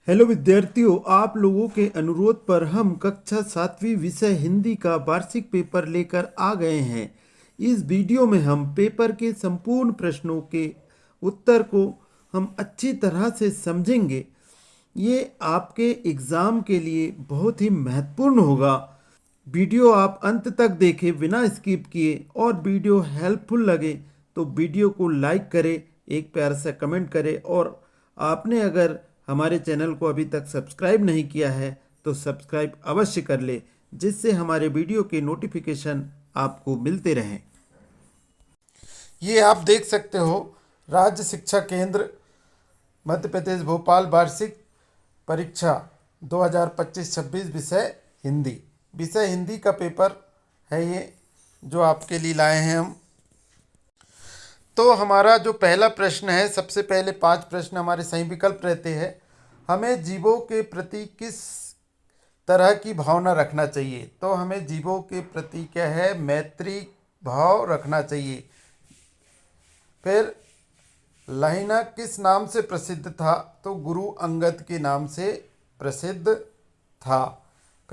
Hello विद्यार्थियों, आप लोगों के अनुरोध पर हम कक्षा 7वीं विषय हिंदी का वार्षिक पेपर लेकर आ गए हैं। इस वीडियो में हम पेपर के संपूर्ण प्रश्नों के उत्तर को हम अच्छी तरह से समझेंगे। ये आपके एग्ज़ाम के लिए बहुत ही महत्वपूर्ण होगा। वीडियो आप अंत तक देखें बिना स्किप किए, और वीडियो हेल्पफुल लगे तो वीडियो को लाइक करें, एक प्यार से कमेंट करें, और आपने अगर हमारे चैनल को अभी तक सब्सक्राइब नहीं किया है तो सब्सक्राइब अवश्य कर ले, जिससे हमारे वीडियो के नोटिफिकेशन आपको मिलते रहें। ये आप देख सकते हो, राज्य शिक्षा केंद्र मध्य प्रदेश भोपाल वार्षिक परीक्षा 2025-26 विषय हिंदी का पेपर है ये, जो आपके लिए लाए हैं हम। तो हमारा जो पहला प्रश्न है, सबसे पहले 5 प्रश्न हमारे सही विकल्प रहते हैं। हमें जीवों के प्रति किस तरह की भावना रखना चाहिए? तो हमें जीवों के प्रति क्या है, मैत्री भाव रखना चाहिए। फिर लहिना किस नाम से प्रसिद्ध था? तो गुरु अंगद के नाम से प्रसिद्ध था।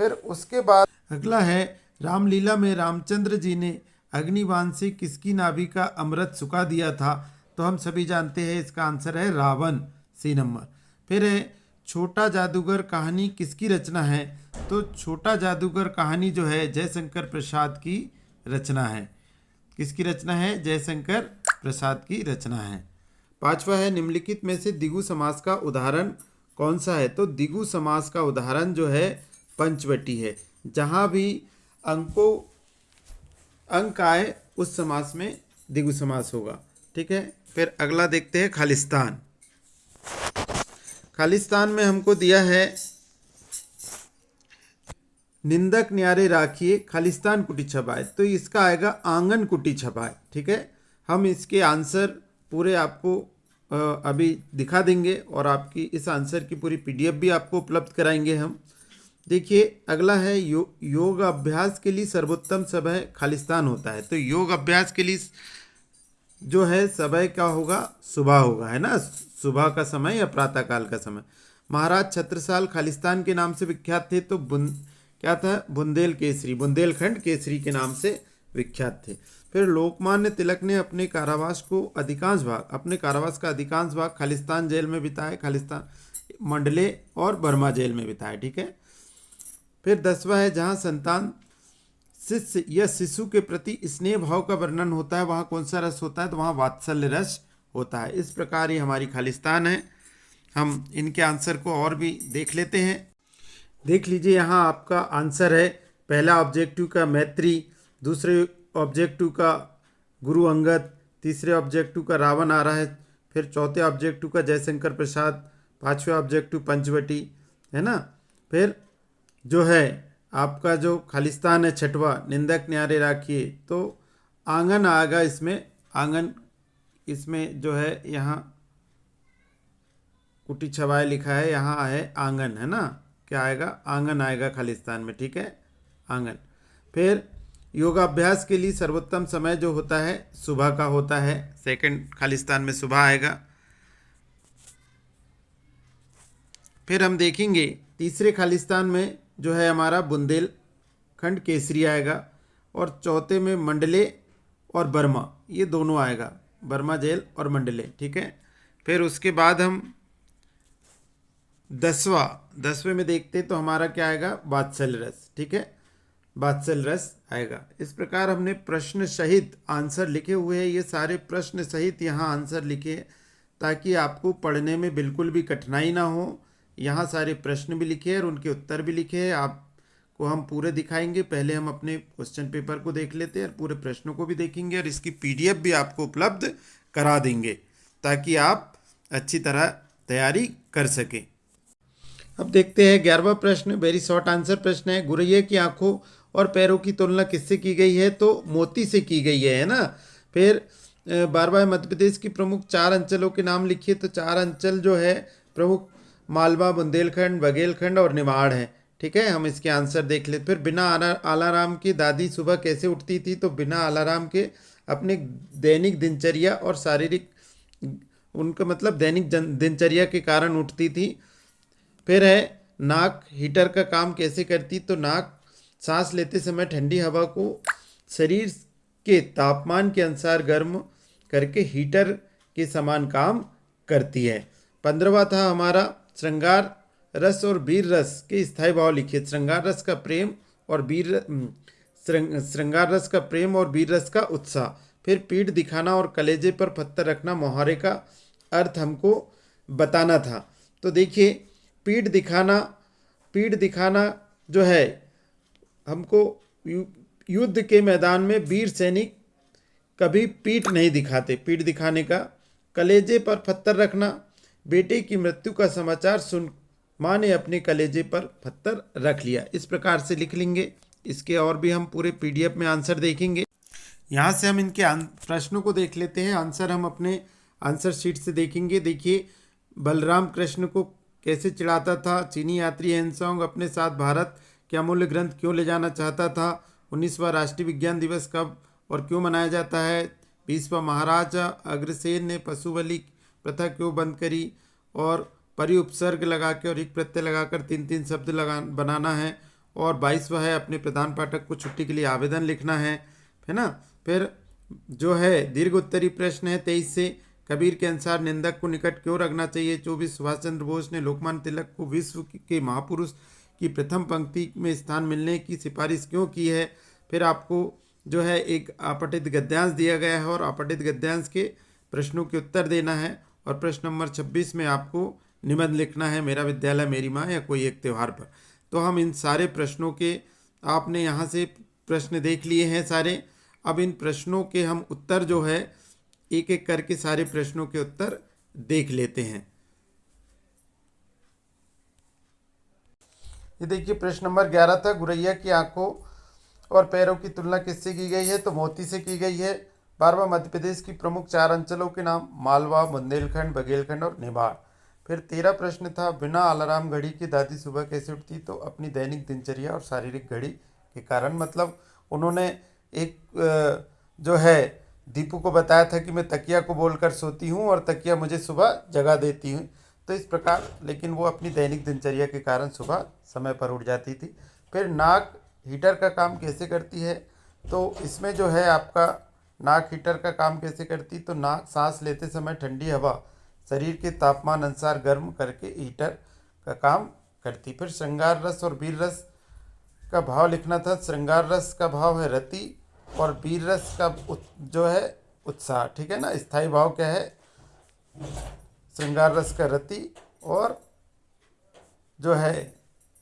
फिर उसके बाद अगला है, रामलीला में रामचंद्र जी ने अग्निबाण से किसकी नाभि का अमृत सुखा दिया था? तो हम सभी जानते हैं इसका आंसर है रावण, सी नंबर। फिर है, छोटा जादूगर कहानी किसकी रचना है? तो छोटा जादूगर कहानी जो है जयशंकर प्रसाद की रचना है। किसकी रचना है? जयशंकर प्रसाद की रचना है। पांचवा है, निम्नलिखित में से द्विगु समास का उदाहरण कौन सा है? तो द्विगु समास का उदाहरण जो है पंचवटी है। जहाँ भी अंक आए उस समास में द्विगु समास होगा। ठीक है। फिर अगला देखते हैं, खालिस्तान। खालिस्तान में हमको दिया है, निंदक न्यारे राखिए खालिस्तान कुटी छपाए। तो इसका आएगा आंगन कुटी छपाए। ठीक है। हम इसके आंसर पूरे आपको अभी दिखा देंगे, और आपकी इस आंसर की पूरी पीडीएफ भी आपको उपलब्ध कराएंगे हम। देखिए अगला है, योग अभ्यास के लिए सर्वोत्तम समय खालिस्तान होता है। तो योग अभ्यास के लिए जो है समय क्या होगा? सुबह होगा, है ना, सुबह का समय या प्रातःकाल का समय। महाराज छत्रसाल खालिस्तान के नाम से विख्यात थे। तो क्या था? बुंदेलखंड केसरी के नाम से विख्यात थे। फिर लोकमान्य तिलक ने अपने कारावास का अधिकांश भाग खालिस्तान जेल में बिताया। खालिस्तान, मंडले और बर्मा जेल में बिताया। ठीक है। फिर 10वां है, जहाँ संतान शिष्य या शिशु के प्रति स्नेह भाव का वर्णन होता है, वहाँ कौन सा रस होता है? तो वहाँ वात्सल्य रस होता है। इस प्रकार ये हमारी खालिस्तान है। हम इनके आंसर को और भी देख लेते हैं। देख लीजिए, यहाँ आपका आंसर है, पहला ऑब्जेक्टिव का मैत्री, दूसरे ऑब्जेक्टिव का गुरु अंगद, तीसरे ऑब्जेक्टिव का रावण आ रहा है, फिर चौथे ऑब्जेक्टिव का जयशंकर प्रसाद, पांचवें ऑब्जेक्टिव पंचवटी, है ना। फिर जो है आपका जो खालिस्तान है छठवा, निंदक न्यारे राखिए। तो आंगन आएगा इसमें, आंगन इसमें जो है यहाँ कुटी छवाए लिखा है, यहाँ है आंगन, है ना। क्या आएगा? आंगन आएगा खालिस्तान में। ठीक है, आंगन। फिर योगाभ्यास के लिए सर्वोत्तम समय जो होता है सुबह का होता है। सेकंड खालिस्तान में सुबह आएगा। फिर हम देखेंगे तीसरे खालिस्तान में जो है हमारा बुंदेलखंड केसरी आएगा, और चौथे में मंडले और बर्मा, ये दोनों आएगा, बर्मा जेल और मंडले। ठीक है। फिर उसके बाद हम 10वें में देखते तो हमारा क्या आएगा? वात्सल्य रस। ठीक है, वात्सल्य रस आएगा। इस प्रकार हमने प्रश्न सहित आंसर लिखे हुए हैं। ये सारे प्रश्न सहित यहाँ आंसर लिखे, ताकि आपको पढ़ने में बिल्कुल भी कठिनाई ना हो। यहाँ सारे प्रश्न भी लिखे हैं और उनके उत्तर भी लिखे हैं। आपको हम पूरे दिखाएंगे। पहले हम अपने क्वेश्चन पेपर को देख लेते हैं और पूरे प्रश्नों को भी देखेंगे, और इसकी पीडीएफ भी आपको उपलब्ध करा देंगे, ताकि आप अच्छी तरह तैयारी कर सकें। अब देखते हैं 11वां प्रश्न, वेरी शॉर्ट आंसर प्रश्न है। गुरैया की आंखों और पैरों की तुलना किससे की गई है? तो मोती से की गई है ना। फिर 12वां, मध्य प्रदेश की प्रमुख 4 अंचलों के नाम लिखिए। तो 4 अंचल जो है प्रमुख, मालवा, बुंदेलखंड, बघेलखंड और निमाड़ है। ठीक है, हम इसके आंसर देख लेते। फिर बिना अलार्म की दादी सुबह कैसे उठती थी? तो बिना अलार्म के अपने दैनिक दिनचर्या और शारीरिक, उनका मतलब दैनिक दिनचर्या के कारण उठती थी। फिर है नाक हीटर का काम कैसे करती, तो नाक सांस लेते समय ठंडी हवा को शरीर के तापमान के अनुसार गर्म करके हीटर के समान काम करती है। 15वां था हमारा श्रृंगार रस और वीर रस के स्थायी भाव लिखिए। श्रृंगार रस का प्रेम और श्रृंगार रस का प्रेम और वीर रस का उत्साह। फिर पीठ दिखाना और कलेजे पर पत्थर रखना मुहावरे का अर्थ हमको बताना था। तो देखिए पीठ दिखाना जो है हमको युद्ध के मैदान में वीर सैनिक कभी पीठ नहीं दिखाते, पीठ दिखाने का। कलेजे पर पत्थर रखना, बेटे की मृत्यु का समाचार सुन माँ ने अपने कलेजे पर पत्थर रख लिया। इस प्रकार से लिख लेंगे। इसके और भी हम पूरे पीडीएफ में आंसर देखेंगे। यहाँ से हम इनके प्रश्नों को देख लेते हैं। आंसर हम अपने आंसर शीट से देखेंगे। देखिए, बलराम कृष्ण को कैसे चिढ़ाता था। चीनी यात्री हेनसोंग अपने साथ भारत के अमूल्य ग्रंथ क्यों ले जाना चाहता था। 19वां राष्ट्रीय विज्ञान दिवस कब और क्यों मनाया जाता है। 20वां महाराजा अग्रसेन ने पशु बलि प्रथा क्यों बंद करी। और परि उपसर्ग लगा के और एक प्रत्यय लगाकर 3-3 शब्द बनाना है। और 22वां है अपने प्रधान पाठक को छुट्टी के लिए आवेदन लिखना है ना। फिर जो है दीर्घ उत्तरी प्रश्न है 23 से, कबीर के अनुसार निंदक को निकट क्यों रखना चाहिए। 24 सुभाष चंद्र बोस ने लोकमान्य तिलक को विश्व के महापुरुष की प्रथम पंक्ति में स्थान मिलने की सिफारिश क्यों की है। फिर आपको जो है एक अपठित गद्यांश दिया गया है और अपठित गद्यांश के प्रश्नों के उत्तर देना है। और प्रश्न नंबर 26 में आपको निबंध लिखना है, मेरा विद्यालय मेरी माँ या कोई एक त्यौहार पर। तो हम इन सारे प्रश्नों के आपने यहाँ से प्रश्न देख लिए हैं सारे। अब इन प्रश्नों के हम उत्तर जो है एक एक करके सारे प्रश्नों के उत्तर देख लेते हैं। ये देखिए प्रश्न नंबर 11 था, गुरैया की आंखों और पैरों की तुलना किससे की गई है, तो मोती से की गई है। 12वां मध्य प्रदेश की प्रमुख 4 अंचलों के नाम, मालवा, बुंदेलखंड, बघेलखंड और निमाड़। फिर 13 प्रश्न था, बिना अलार्म घड़ी की दादी सुबह कैसे उठती, तो अपनी दैनिक दिनचर्या और शारीरिक घड़ी के कारण। मतलब उन्होंने एक जो है दीपू को बताया था कि मैं तकिया को बोलकर सोती हूँ और तकिया मुझे सुबह जगा देती हूँ। तो इस प्रकार, लेकिन वो अपनी दैनिक दिनचर्या के कारण सुबह समय पर उठ जाती थी। फिर नाक हीटर का काम कैसे करती है, तो इसमें जो है आपका नाक हीटर का काम कैसे करती, तो नाक सांस लेते समय ठंडी हवा शरीर के तापमान अनुसार गर्म करके हीटर का काम करती। फिर श्रृंगार रस और वीर रस का भाव लिखना था। श्रृंगार रस का भाव है रति और वीर रस का जो है उत्साह। ठीक है ना। स्थायी भाव क्या है, श्रृंगार रस का रति और जो है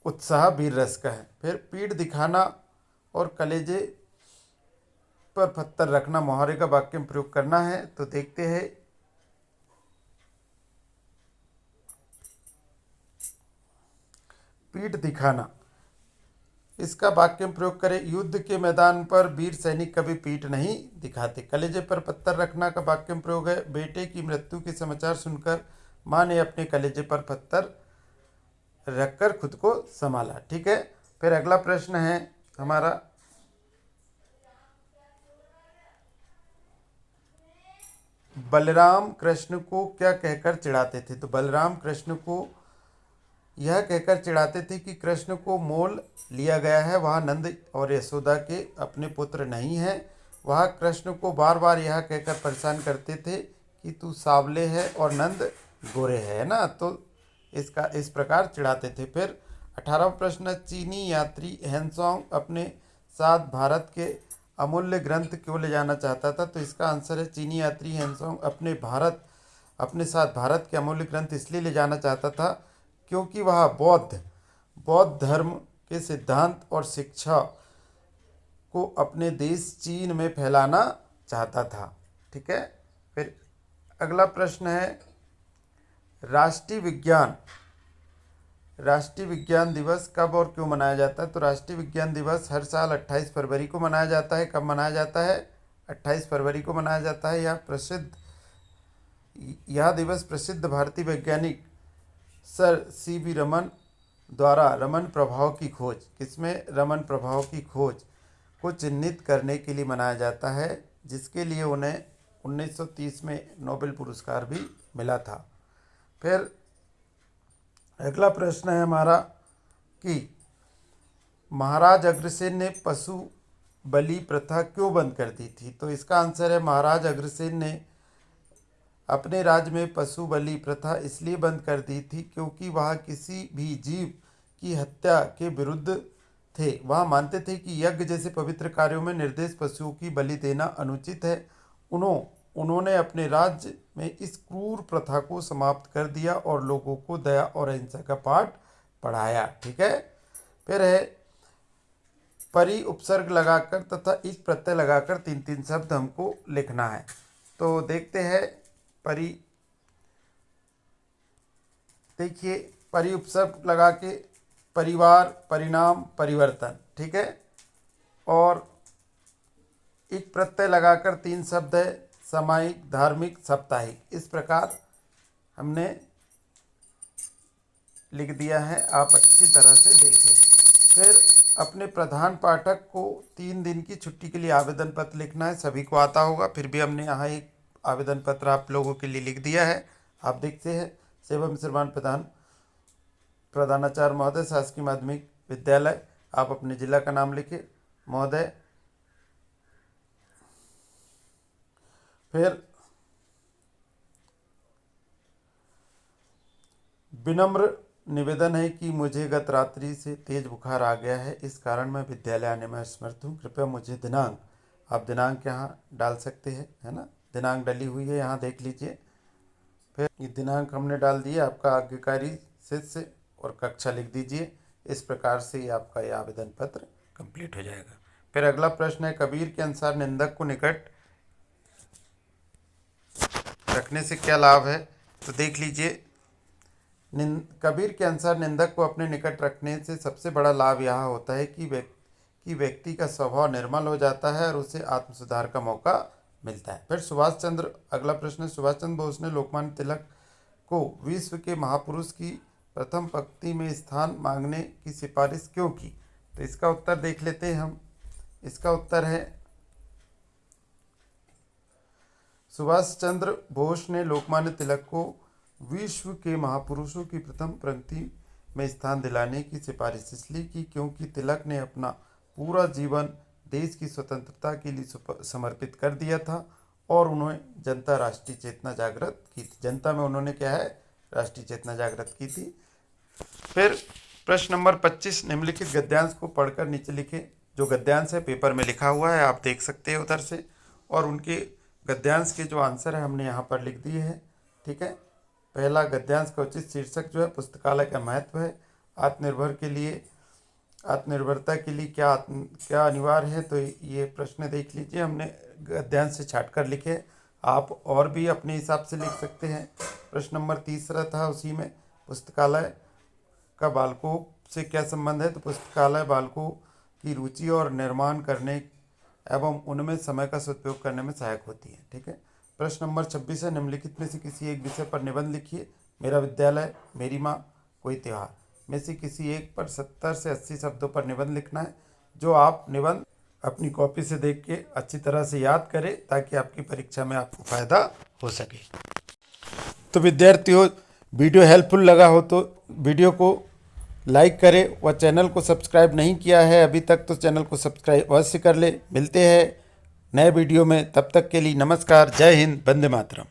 उत्साह वीर रस का है। फिर पीठ दिखाना और कलेजे पर पत्थर रखना मुहावरे का वाक्य में प्रयोग करना है। तो देखते हैं। पीठ दिखाना, इसका वाक्य में प्रयोग करें। युद्ध के मैदान पर वीर सैनिक कभी पीठ नहीं दिखाते। कलेजे पर पत्थर रखना का वाक्य में प्रयोग है। बेटे की मृत्यु के समाचार सुनकर माँ ने अपने कलेजे पर पत्थर रखकर खुद को संभाला। ठीक है। फिर अगला प्रश्न है हमारा, बलराम कृष्ण को क्या कहकर चिढ़ाते थे, तो बलराम कृष्ण को यह कहकर चिढ़ाते थे कि कृष्ण को मोल लिया गया है, वह नंद और यशोदा के अपने पुत्र नहीं है। वह कृष्ण को बार बार यह कहकर परेशान करते थे कि तू सांवले है और नंद गोरे है ना। तो इसका इस प्रकार चिढ़ाते थे। फिर 18वां प्रश्न, चीनी यात्री हेनसोंग अपने साथ भारत के अमूल्य ग्रंथ क्यों ले जाना चाहता था, तो इसका आंसर है चीनी यात्री हेनसोंग अपने साथ भारत के अमूल्य ग्रंथ इसलिए ले जाना चाहता था क्योंकि वह बौद्ध धर्म के सिद्धांत और शिक्षा को अपने देश चीन में फैलाना चाहता था। ठीक है। फिर अगला प्रश्न है, राष्ट्रीय विज्ञान दिवस कब और क्यों मनाया जाता है, तो राष्ट्रीय विज्ञान दिवस हर साल 28 फरवरी को मनाया जाता है। कब मनाया जाता है, 28 फरवरी को मनाया जाता है। यह दिवस प्रसिद्ध भारतीय वैज्ञानिक सर CV रमन द्वारा रमन प्रभाव की खोज, किसमें रमन प्रभाव की खोज को चिन्हित करने के लिए मनाया जाता है, जिसके लिए उन्हें 1930 में नोबेल पुरस्कार भी मिला था। फिर अगला प्रश्न है हमारा कि महाराज अग्रसेन ने पशु बलि प्रथा क्यों बंद कर दी थी। तो इसका आंसर है महाराज अग्रसेन ने अपने राज्य में पशु बलि प्रथा इसलिए बंद कर दी थी क्योंकि वह किसी भी जीव की हत्या के विरुद्ध थे। वह मानते थे कि यज्ञ जैसे पवित्र कार्यों में निर्दोष पशुओं की बलि देना अनुचित है। उन्होंने अपने राज्य में इस क्रूर प्रथा को समाप्त कर दिया और लोगों को दया और अहिंसा का पाठ पढ़ाया। ठीक है। फिर है परि उपसर्ग लगाकर तथा इक प्रत्यय लगाकर 3-3 शब्द हमको लिखना है। तो देखते हैं परि, देखिए परि उपसर्ग लगा के परिवार, परिणाम, परिवर्तन। ठीक है। और एक प्रत्यय लगाकर 3 शब्द है सामायिक, धार्मिक, साप्ताहिक। इस प्रकार हमने लिख दिया है, आप अच्छी तरह से देखें। फिर अपने प्रधान पाठक को 3 दिन की छुट्टी के लिए आवेदन पत्र लिखना है। सभी को आता होगा, फिर भी हमने यहाँ एक आवेदन पत्र आप लोगों के लिए लिख दिया है। आप देखते हैं सेवा श्रीमान प्रधानाचार्य महोदय, शासकीय माध्यमिक विद्यालय। आप अपने जिला का नाम लिखे महोदय। फिर विनम्र निवेदन है कि मुझे गत रात्रि से तेज बुखार आ गया है, इस कारण मैं विद्यालय आने में असमर्थ हूँ। कृपया मुझे दिनांक, आप दिनांक यहाँ डाल सकते हैं, है ना। दिनांक डली हुई है, यहाँ देख लीजिए। फिर ये दिनांक हमने डाल दिए, आपका आज्ञाकारी शिष्य और कक्षा लिख दीजिए। इस प्रकार से ये आपका ये आवेदन पत्र कंप्लीट हो जाएगा। फिर अगला प्रश्न है कबीर के अनुसार निंदक को निकट रखने से क्या लाभ है। तो देख लीजिए, कबीर के अनुसार निंदक को अपने निकट रखने से सबसे बड़ा लाभ यह होता है कि व्यक्ति का स्वभाव निर्मल हो जाता है और उसे आत्म सुधार का मौका मिलता है। फिर सुभाष चंद्र, अगला प्रश्न है सुभाष चंद्र बोस ने लोकमान्य तिलक को विश्व के महापुरुष की प्रथम पंक्ति में स्थान मांगने की सिफारिश क्यों की। तो इसका उत्तर देख लेते हैं हम। इसका उत्तर है सुभाष चंद्र बोस ने लोकमान्य तिलक को विश्व के महापुरुषों की प्रथम पंक्ति में स्थान दिलाने की सिफारिश इसलिए की क्योंकि तिलक ने अपना पूरा जीवन देश की स्वतंत्रता के लिए समर्पित कर दिया था और उन्होंने जनता राष्ट्रीय चेतना जागृत की थी। जनता में उन्होंने क्या है, राष्ट्रीय चेतना जागृत की थी। फिर प्रश्न नंबर 25, निम्नलिखित गद्यांश को पढ़कर नीचे लिखे। जो गद्यांश है पेपर में लिखा हुआ है, आप देख सकते हैं उधर से, और उनके गद्यांश के जो आंसर है हमने यहाँ पर लिख दिए हैं। ठीक है। पहला गद्यांश का उचित शीर्षक जो है पुस्तकालय का महत्व है। आत्मनिर्भरता के लिए क्या अनिवार्य है। तो ये प्रश्न देख लीजिए, हमने गद्यांश से छाट कर लिखे। आप और भी अपने हिसाब से लिख सकते हैं। प्रश्न नंबर 3 था उसी में, पुस्तकालय का बालकों से क्या संबंध है। तो पुस्तकालय बालकों की रुचि और निर्माण करने एवं उनमें समय का सदुपयोग करने में सहायक होती है। ठीक है। प्रश्न नंबर 26 है निम्नलिखित में से किसी एक विषय पर निबंध लिखिए। मेरा विद्यालय, मेरी माँ, कोई त्योहार में से किसी एक पर 70 से 80 शब्दों पर निबंध लिखना है। जो आप निबंध अपनी कॉपी से देख के अच्छी तरह से याद करें ताकि आपकी परीक्षा में आपको फायदा हो सके। तो विद्यार्थियों, वीडियो हेल्पफुल लगा हो तो वीडियो को लाइक करें व चैनल को सब्सक्राइब नहीं किया है अभी तक तो चैनल को सब्सक्राइब अवश्य कर ले। मिलते हैं नए वीडियो में, तब तक के लिए नमस्कार, जय हिंद, वंदे मातरम।